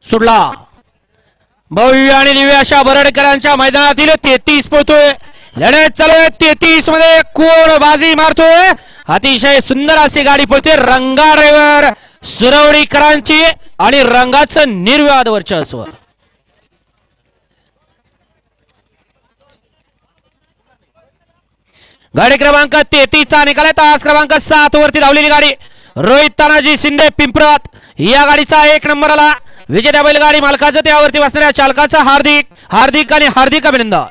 सुटला. भव्य आणि दिव्य अशा बरडकरांच्या मैदानातील 33 पळतोय. लढत चालू आहे 33 मध्ये. कोण बाजी मारतोय. अतिशय सुंदर अशी गाडी पळते. रंगा ड्रायव्हर सुरवडीकरांची आणि रंगाचं निर्विवाद वर्चस्व. गाडी क्रमांक 33 चा निकाल. तास क्रमांक 7 वरती धावलेली गाडी रोहित तानाजी शिंदे पिंपरात या गाडीचा 1 नंबर आला. विजेत्या बैलगाडी मालकाचं त्यावरती बसणाऱ्या चालकाचं हार्दिक आणि हार्दिक अभिनंदन.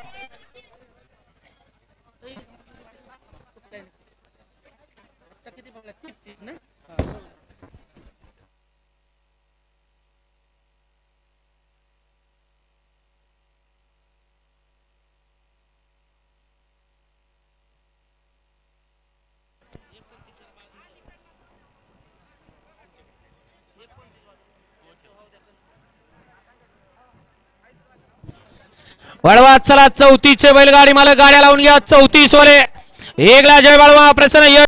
वळवा चला 34 बैलगाडी मालक गाड्या लावून घ्या. 34 वाले एकला जय बाळवा प्रसन्न